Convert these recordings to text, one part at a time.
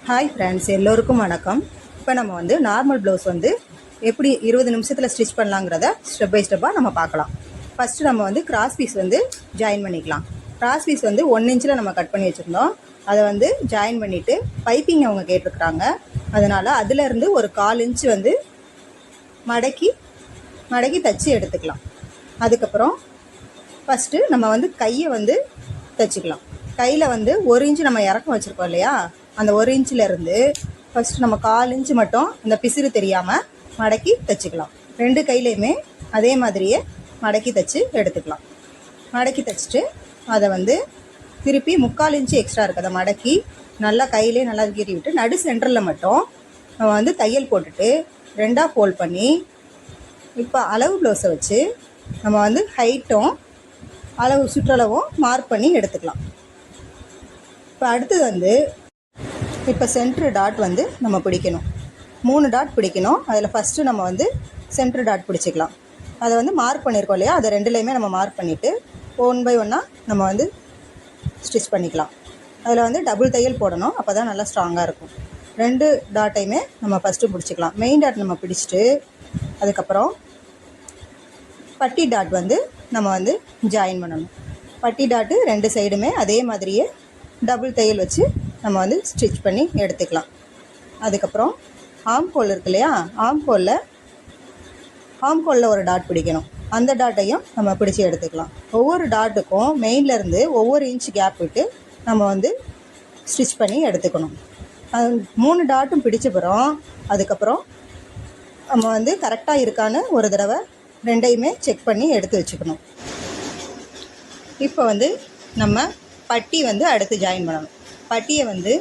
Hi friends, எல்லோருக்கும் வணக்கம். இப்போ நம்ம வந்து நார்மல் ப்ளவுஸ் வந்து எப்படி 20 நிமிஷத்தில் ஸ்டிச் பண்ணலாங்கிறத ஸ்டெப் பை ஸ்டெப்பாக நம்ம பார்க்கலாம். ஃபஸ்ட்டு நம்ம வந்து கிராஸ் பீஸ் வந்து ஜாயின் பண்ணிக்கலாம். கிராஸ் பீஸ் வந்து 1 இன்ச்சில் நம்ம கட் பண்ணி வச்சுருந்தோம். அதை வந்து ஜாயின் பண்ணிவிட்டு பைப்பிங் அவங்க கேட்டிருக்குறாங்க. அதனால் அதிலேருந்து ஒரு 1/4 இன்ச்சு வந்து மடக்கி தச்சு எடுத்துக்கலாம். அதுக்கப்புறம் ஃபஸ்ட்டு நம்ம வந்து கையை வந்து தைச்சிக்கலாம். கையில் வந்து 1 இன்ச்சு நம்ம இறக்கம் வச்சுருக்கோம் இல்லையா, அந்த 1 இன்ச்சிலேருந்து ஃபஸ்ட்டு நம்ம 1/4 இன்ச்சு மட்டும் இந்த பிசிறு தெரியாமல் மடக்கி தைச்சிக்கலாம். 2 கையிலையுமே அதே மாதிரியே மடக்கி தைச்சி எடுத்துக்கலாம். மடக்கி தைச்சிட்டு அதை வந்து திருப்பி 3/4 இன்ச்சு எக்ஸ்ட்ரா இருக்கிறத மடக்கி நல்லா கையிலே நல்லா கீறி விட்டு நடு சென்டரில் மட்டும் நம்ம வந்து தையல் போட்டுட்டு 2ஆக ஃபோல்ட் பண்ணி இப்போ அளவு ப்ளவுஸை வச்சு நம்ம வந்து ஹைட்டும் அளவு சுற்றளவும் மார்க் பண்ணி எடுத்துக்கலாம். இப்போ அடுத்தது வந்து இப்போ சென்ட்ரு டாட் வந்து நம்ம பிடிக்கணும். 3 டாட் பிடிக்கணும். அதில் ஃபஸ்ட்டு நம்ம வந்து சென்ட்ரு டாட் பிடிச்சிக்கலாம். அதை வந்து மார்க் பண்ணியிருக்கோம் இல்லையா, அதை 2லேயுமே நம்ம மார்க் பண்ணிவிட்டு 1 பை 1 நம்ம வந்து ஸ்டிச் பண்ணிக்கலாம். அதில் வந்து டபுள் தையல் போடணும், அப்போ தான் நல்லா ஸ்ட்ராங்காக இருக்கும். 2 டாட்டையுமே நம்ம ஃபஸ்ட்டு பிடிச்சிக்கலாம். மெயின் டாட் நம்ம பிடிச்சிட்டு அதுக்கப்புறம் பட்டி டாட் வந்து நம்ம வந்து ஜாயின் பண்ணணும். பட்டி டாட்டு 2 சைடுமே அதே மாதிரியே டபுள் தையல் வச்சு நம்ம வந்து ஸ்டிச் பண்ணி எடுத்துக்கலாம். அதுக்கப்புறம் ஆம் ஹோல் இருக்கு இல்லையா, ஆம் ஹோலில் ஒரு டாட் பிடிக்கணும். அந்த டாட்டையும் நம்ம பிடிச்சி எடுத்துக்கலாம். ஒவ்வொரு டாட்டுக்கும் மெயின்லேருந்து ஒவ்வொரு இன்ச் கேப் விட்டு நம்ம வந்து ஸ்டிச் பண்ணி எடுத்துக்கணும். 3 டாட்டும் பிடிச்சப்புறம் அதுக்கப்புறம் நம்ம வந்து கரெக்டாக இருக்கான்னு ஒரு தடவை 2யுமே செக் பண்ணி எடுத்து வச்சுக்கணும். இப்போ வந்து நம்ம பட்டி வந்து அடுத்து ஜாயின் பண்ணணும். பட்டியை வந்து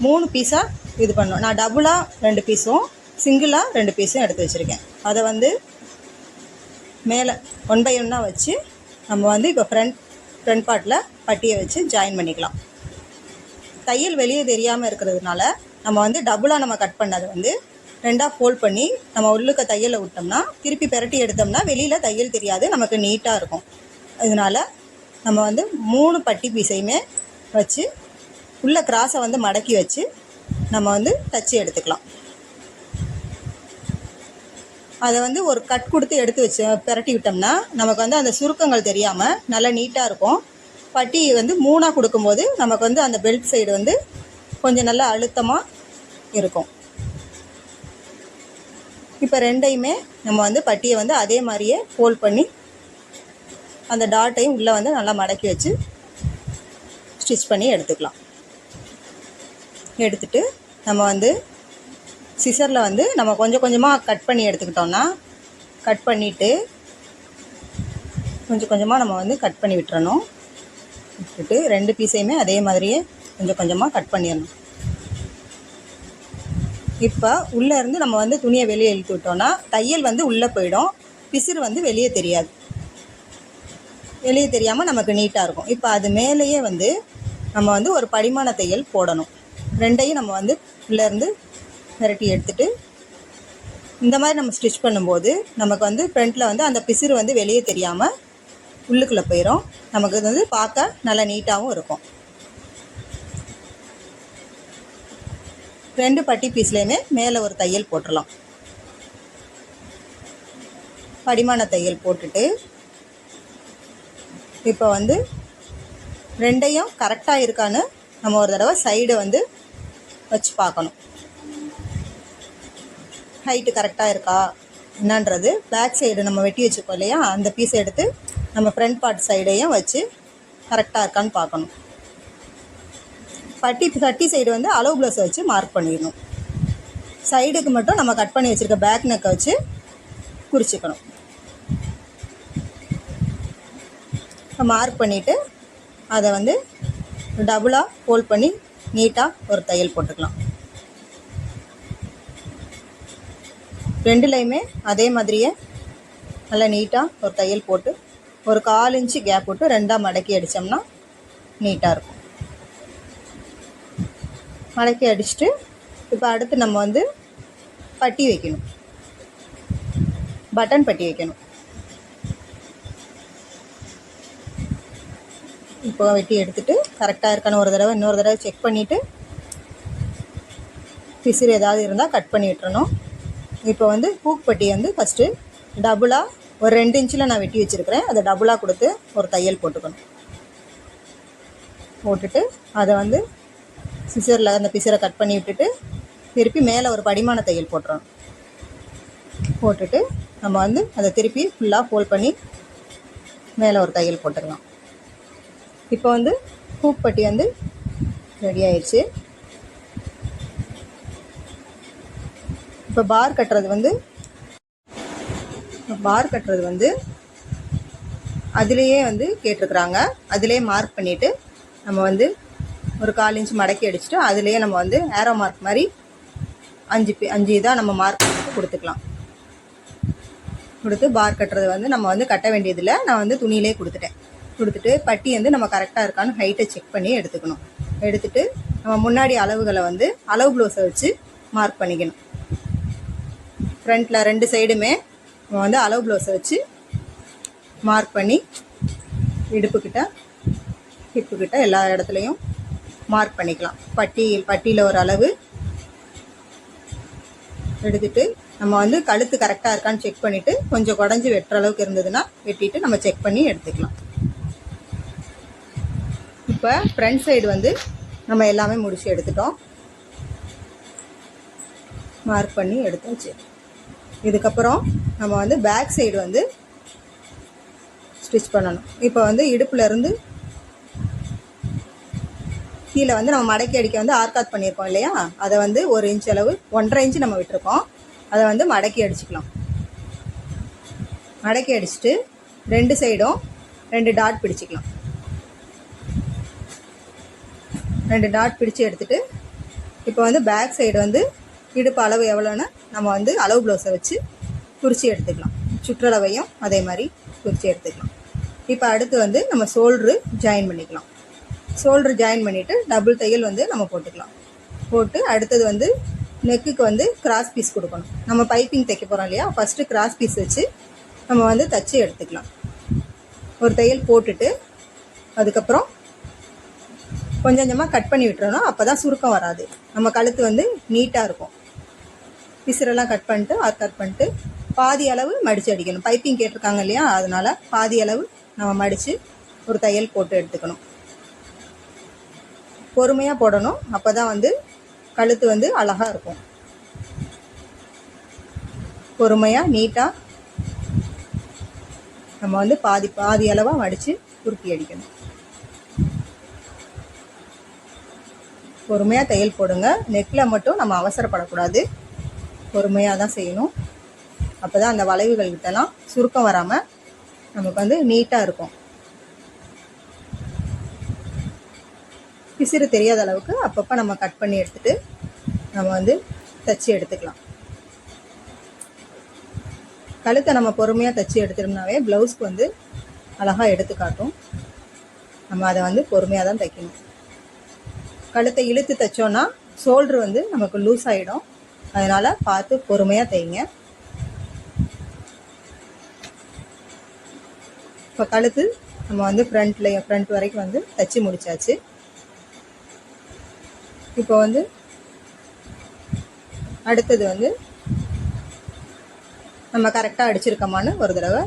3 பீஸாக இது பண்ணணும். நான் டபுளாக 2 பீஸும் சிங்கிளாக 2 பீஸும் எடுத்து வச்சுருக்கேன். அதை வந்து மேலே 1 பை 1 வச்சு நம்ம வந்து இப்போ ஃப்ரண்ட் பார்ட்டில் பட்டியை வச்சு ஜாயின் பண்ணிக்கலாம். தையல் வெளியே தெரியாமல் இருக்கிறதுனால நம்ம வந்து டபுளாக நம்ம கட் பண்ணதை வந்து 2ஆக ஃபோல்ட் பண்ணி நம்ம உள்ளுக்க தையலை விட்டோம்னா திருப்பி பெரட்டி எடுத்தோம்னா வெளியில் தையல் தெரியாது, நமக்கு நீட்டாக இருக்கும். அதனால் நம்ம வந்து 3 பட்டி பீஸையுமே வச்சு உள்ள கிராஸை வந்து மடக்கி வச்சு நம்ம வந்து தச்சு எடுத்துக்கலாம். அதை வந்து ஒரு கட் கொடுத்து எடுத்து வச்சு பெரட்டி விட்டோம்னா நமக்கு வந்து அந்த சுருக்கங்கள் தெரியாமல் நல்லா நீட்டாக இருக்கும். பட்டி வந்து 3ஆக கொடுக்கும்போது நமக்கு வந்து அந்த பெல்ட் சைடு வந்து கொஞ்சம் நல்லா அழுத்தமாக இருக்கும். இப்போ 2யுமே நம்ம வந்து பட்டியை வந்து அதே மாதிரியே ஃபோல்ட் பண்ணி அந்த டாட்டையும் உள்ளே வந்து நல்லா மடக்கி வச்சு ஸ்டிச் பண்ணி எடுத்துக்கலாம். எடுத்துட்டு நம்ம வந்து சிசரில் வந்து நம்ம கொஞ்சம் கொஞ்சமாக கட் பண்ணி எடுத்துக்கிட்டோம்னா கட் பண்ணிவிட்டு கொஞ்சம் கொஞ்சமாக நம்ம வந்து கட் பண்ணி விட்டுறணும். விட்டுட்டு 2 பீஸையுமே அதே மாதிரியே கொஞ்சம் கொஞ்சமாக கட் பண்ணிடணும். இப்போ உள்ளே இருந்து நம்ம வந்து துணியை வெளியே இழுத்து விட்டோம்னா தையல் வந்து உள்ளே போயிடும், பிசிறு வந்து வெளியே தெரியாமல் நமக்கு நீட்டாக இருக்கும். இப்போ அது மேலேயே வந்து நம்ம வந்து ஒரு படிமான தையல் போடணும். 2யும் நம்ம வந்து உள்ளேருந்து விரட்டி எடுத்துகிட்டு இந்த மாதிரி நம்ம ஸ்டிச் பண்ணும்போது நமக்கு வந்து ஃப்ரண்ட்டில் வந்து அந்த பிசிறு வந்து வெளியே தெரியாமல் உள்ளுக்குள்ளே போயிடும். நமக்கு இது வந்து பார்க்க நல்லா நீட்டாகவும் இருக்கும். 2 பட்டி பீஸ்லேயுமே மேலே ஒரு தையல் போட்டுடலாம். படிமான தையல் போட்டுட்டு இப்போ வந்து 2யும் கரெக்டாக இருக்கான்னு நம்ம ஒரு தடவை சைடை வந்து வச்சு பார்க்கணும். ஹைட்டு கரெக்டாக இருக்கா என்னன்றது பேக் சைடு நம்ம வெட்டி வச்சுருக்கோம் இல்லையா, அந்த பீஸை எடுத்து நம்ம ஃப்ரண்ட் பார்ட் சைடையும் வச்சு கரெக்டாக இருக்கான்னு பார்க்கணும். பட்டி சைடு வந்து அளவு ப்ளவுஸை வச்சு மார்க் பண்ணிடணும். சைடுக்கு மட்டும் நம்ம கட் பண்ணி வச்சுருக்க பேக் நெக்கை வச்சு குறிச்சிக்கணும். மார்க் பண்ணிவிட்டு அதை வந்து டபுளாக ஃபோல்ட் பண்ணி நீட்டாக ஒரு தையல் போட்டுக்கலாம். 2லையுமே அதே மாதிரியே நல்லா நீட்டாக ஒரு தையல் போட்டு ஒரு 1/4 இன்ச்சு கேப் விட்டு 2ஆக மடக்கி அடித்தோம்னா நீட்டாக இருக்கும். மடக்கி அடிச்சுட்டு இப்போ அடுத்து நம்ம வந்து பட்டி வைக்கணும். பட்டன் பட்டி வைக்கணும். இப்போ வெட்டி எடுத்துகிட்டு கரெக்டாக இருக்கான்னு இன்னொரு தடவை செக் பண்ணிவிட்டு பிசிறு ஏதாவது இருந்தால் கட் பண்ணி விட்டுறணும். இப்போ வந்து ஹூக் பட்டி வந்து ஃபஸ்ட்டு டபுளாக ஒரு 2 இன்ச்சில் நான் வெட்டி வச்சுருக்கிறேன். அதை டபுளாக கொடுத்து ஒரு தையல் போட்டுக்கணும். போட்டுட்டு அதை வந்து சிசரில் அந்த பிசிறை கட் பண்ணி விட்டுட்டு திருப்பி மேலே ஒரு படிமான தையல் போட்டுறணும். போட்டுட்டு நம்ம வந்து அதை திருப்பி ஃபுல்லாக ஃபோல்ட் பண்ணி மேலே ஒரு தையல் போட்டுக்கலாம். இப்போ வந்து ஹூக் பட்டி வந்து ரெடி ஆயிடுச்சு. இப்போ பார் கட்டுறது வந்து அதிலேயே வந்து கேட்டிருக்கிறாங்க. அதிலே மார்க் பண்ணிவிட்டு நம்ம வந்து ஒரு 1/4 இன்ச் மடக்கி அடிச்சுட்டு அதிலேயே நம்ம வந்து ஏரோ மார்க் மாதிரி 5 இதாக நம்ம மார்க் பண்ணிட்டு கொடுத்துக்கலாம். கொடுத்து பார் கட்டுறது வந்து நம்ம வந்து கட்ட வேண்டியதில்லை. நான் வந்து துணியிலே கொடுத்துட்டு பட்டி வந்து நம்ம கரெக்டாக இருக்கான்னு ஹைட்டை செக் பண்ணி எடுத்துக்கணும். எடுத்துட்டு நம்ம முன்னாடி அளவுகளை வந்து அளவு ப்ளவுஸை வச்சு மார்க் பண்ணிக்கணும். ஃப்ரண்ட்டில் 2 சைடுமே நம்ம வந்து அளவு ப்ளவுஸை வச்சு மார்க் பண்ணி இடுப்புக்கிட்ட ஹிப்புக்கிட்ட எல்லா இடத்துலையும் மார்க் பண்ணிக்கலாம். பட்டியில் ஒரு அளவு எடுத்துட்டு நம்ம வந்து கழுத்து கரெக்டாக இருக்கான்னு செக் பண்ணிவிட்டு கொஞ்சம் குடஞ்சி வெட்டுற அளவுக்கு இருந்ததுன்னா வெட்டிட்டு நம்ம செக் பண்ணி எடுத்துக்கலாம். இப்போ ஃப்ரண்ட் சைடு வந்து நம்ம எல்லாமே முடிச்சு எடுத்துட்டோம். மார்க் பண்ணி எடுத்தாச்சு. இதுக்கப்புறம் நம்ம வந்து பேக் சைடு வந்து ஸ்டிச் பண்ணணும். இப்போ வந்து இடுப்புலேருந்து கீழே வந்து நம்ம மடக்கி அடிக்க வந்து ஆர்காத் பண்ணியிருக்கோம் இல்லையா, அதை வந்து 1 இன்ச் அளவு 1.5 இன்ச்சு நம்ம விட்டுருக்கோம். அதை வந்து மடக்கி அடிச்சுக்கலாம். மடக்கி அடிச்சுட்டு 2 சைடும் 2 டாட் பிடிச்சிக்கலாம். 2 டாட் பிடிச்சி எடுத்துகிட்டு இப்போ வந்து பேக் சைடு வந்து இடுப்பு அளவு எவ்வளோன்னு நம்ம வந்து அளவு ப்ளவுஸை வச்சு குறிச்சி எடுத்துக்கலாம். சுற்றளவையும் அதே மாதிரி குறிச்சி எடுத்துக்கலாம். இப்போ அடுத்து வந்து நம்ம ஷோல்ட்ரு ஜாயின் பண்ணிக்கலாம். ஷோல்ட்ரு ஜாயின் பண்ணிவிட்டு டபுள் தையல் வந்து நம்ம போட்டுக்கலாம். போட்டு அடுத்தது வந்து நெக்குக்கு வந்து கிராஸ் பீஸ் கொடுக்கணும். நம்ம பைப்பிங் தைக்க போகிறோம் இல்லையா, ஃபஸ்ட்டு கிராஸ் பீஸ் வச்சு நம்ம வந்து தச்சு எடுத்துக்கலாம். ஒரு தையல் போட்டுட்டு அதுக்கப்புறம் கொஞ்சம் கொஞ்சமாக கட் பண்ணி விட்டுறணும். அப்போ தான் சுருக்கம் வராது. நம்ம கழுத்து வந்து நீட்டாக இருக்கும். பிசுரெல்லாம் கட் பண்ணிட்டு கட் பண்ணிட்டு பாதி அளவு மடித்து அடிக்கணும். பைப்பிங் கேட்டிருக்காங்க இல்லையா, அதனால் பாதி அளவு நம்ம மடித்து ஒரு தையல் போட்டு எடுத்துக்கணும். பொறுமையாக போடணும். அப்போ தான் வந்து கழுத்து வந்து அழகாக இருக்கும். பொறுமையாக நீட்டாக நம்ம வந்து பாதி அளவாக மடித்து குறுக்கி அடிக்கணும். பொறுமையாக தையல் போடுங்க. நெக்கில் மட்டும் நம்ம அவசரப்படக்கூடாது. பொறுமையாக தான் செய்யணும். அப்போ தான் அந்த வளைவுகள் கிட்டலாம் சுருக்கம் வராமல் நமக்கு வந்து நீட்டாக இருக்கும். பிசிறு தெரியாத அளவுக்கு அப்பப்போ நம்ம கட் பண்ணி எடுத்துகிட்டு நம்ம வந்து தச்சு எடுத்துக்கலாம். கழுத்தை நம்ம பொறுமையாக தச்சு எடுத்துட்டோம்னாவே ப்ளவுஸ்க்கு வந்து அழகாக எடுத்து காட்டும். நம்ம அதை வந்து பொறுமையாக தான் தைக்கணும். கழுத்தை இழுத்து தைச்சோன்னா ஷோல்ட்ரு வந்து நமக்கு லூஸ் ஆகிடும். அதனால் பார்த்து பொறுமையாக தைங்க. இப்போ கழுத்து நம்ம வந்து ஃப்ரண்ட் வரைக்கும் வந்து தைச்சி முடிச்சாச்சு. இப்போ வந்து அடுத்தது வந்து நம்ம கரெக்டாக அடிச்சிருக்கோமான்னு ஒரு தடவை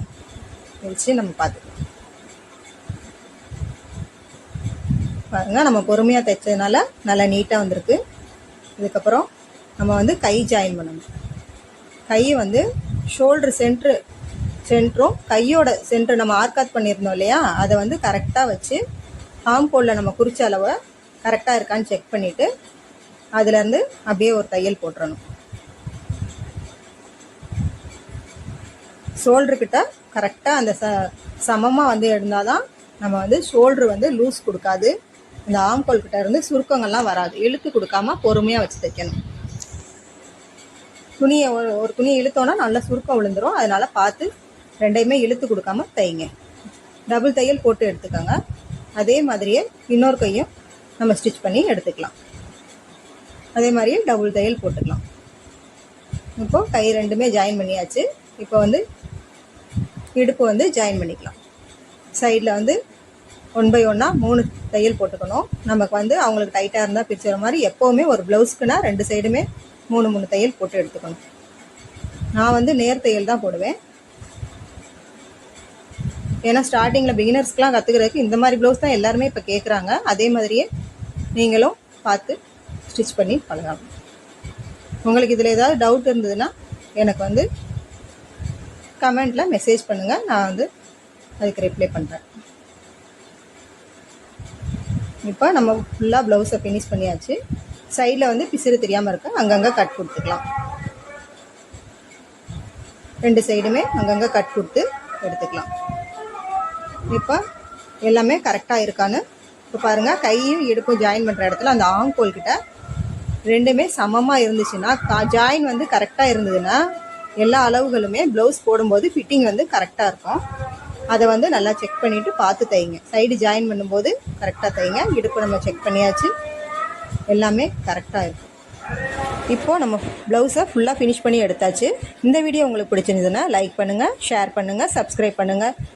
வச்சு நம்ம பார்த்துக்கலாம். பாருங்கள், நம்ம பொறுமையாக தைச்சதுனால நல்லா நீட்டாக வந்திருக்கு. இதுக்கப்புறம் நம்ம வந்து கை ஜாயின் பண்ணணும். கை வந்து ஷோல்ட்ரு சென்ட்ரும் கையோட சென்ட்ரு நம்ம ஆர்காத் பண்ணியிருந்தோம் இல்லையா, அதை வந்து கரெக்டாக வச்சு ஆம் ஹோலில் நம்ம குறிச்ச அளவை கரெக்டாக இருக்கான்னு செக் பண்ணிவிட்டு அதுலேருந்து அப்படியே ஒரு தையல் போட்டுறணும். ஷோல்ட்ருக்கிட்ட கரெக்டாக அந்த சமமாக வந்து இருந்தால் தான் நம்ம வந்து ஷோல்ட்ரு வந்து லூஸ் கொடுக்காது. இந்த ஆம்கோல் கிட்ட இருந்து சுருக்கங்கள்லாம் வராது. இழுத்து கொடுக்காம பொறுமையாக வச்சு தைக்கணும். துணியை ஒரு துணியை இழுத்தோன்னா நல்லா சுருக்கம் விழுந்துடும். அதனால் பார்த்து ரெண்டையுமே இழுத்து கொடுக்காம தைங்க. டபுள் தையல் போட்டு எடுத்துக்கோங்க. அதே மாதிரியே இன்னொரு கையும் நம்ம ஸ்டிச் பண்ணி எடுத்துக்கலாம். அதே மாதிரியே டபுள் தையல் போட்டுக்கலாம். இப்போது கை ரெண்டுமே ஜாயின் பண்ணியாச்சு. இப்போ வந்து இடுப்பு வந்து ஜாயின் பண்ணிக்கலாம். சைடில் வந்து ஒன் பை ஒன்னாக 3 தையல் போட்டுக்கணும். நமக்கு வந்து அவங்களுக்கு டைட்டாக இருந்தால் பிரிச்சுற மாதிரி எப்போவுமே ஒரு ப்ளவுஸ்க்குனா 2 சைடுமே 3 தையல் போட்டு எடுத்துக்கணும். நான் வந்து நேர் தையல் தான் போடுவேன். ஏன்னா ஸ்டார்டிங்கில் பிகினர்ஸ்க்கெலாம் கற்றுக்கிறதுக்கு இந்த மாதிரி ப்ளவுஸ் தான் எல்லாருமே இப்போ கேட்குறாங்க. அதே மாதிரியே நீங்களும் பார்த்து ஸ்டிச் பண்ணி பழகலாம். உங்களுக்கு இதில் ஏதாவது டவுட் இருந்ததுன்னா எனக்கு வந்து கமெண்ட்டில் மெசேஜ் பண்ணுங்கள். நான் வந்து அதுக்கு ரிப்ளை பண்ணுறேன். இப்போ நம்ம ஃபுல்லாக ப்ளவுஸை ஃபினிஷ் பண்ணியாச்சு. சைடில் வந்து பிசிறு தெரியாமல் இருக்க அங்கங்கே கட் கொடுத்துக்கலாம். 2 சைடுமே அங்கங்கே கட் கொடுத்து எடுத்துக்கலாம். இப்போ எல்லாமே கரெக்டாக இருக்கான்னு இப்போ பாருங்கள். கையும் இடுப்பும் ஜாயின் பண்ணுற இடத்துல அந்த ஆங்கோல் கிட்ட 2மே சமமாக இருந்துச்சுன்னா, ஜாயின் வந்து கரெக்டாக இருந்ததுன்னா எல்லா அளவுகளுமே ப்ளவுஸ் போடும்போது ஃபிட்டிங் வந்து கரெக்டாக இருக்கும். அதை வந்து நல்லா செக் பண்ணிவிட்டு பார்த்து தைங்க. சைடு ஜாயின் பண்ணும்போது கரெக்டாக தைங்க. இடுப்பு நம்ம செக் பண்ணியாச்சு, எல்லாமே கரெக்டாக இருக்கும். இப்போது நம்ம ப்ளவுஸை ஃபுல்லாக ஃபினிஷ் பண்ணி எடுத்தாச்சு. இந்த வீடியோ உங்களுக்கு பிடிச்சிருந்ததுன்னா லைக் பண்ணுங்கள், ஷேர் பண்ணுங்கள், சப்ஸ்கிரைப் பண்ணுங்கள்.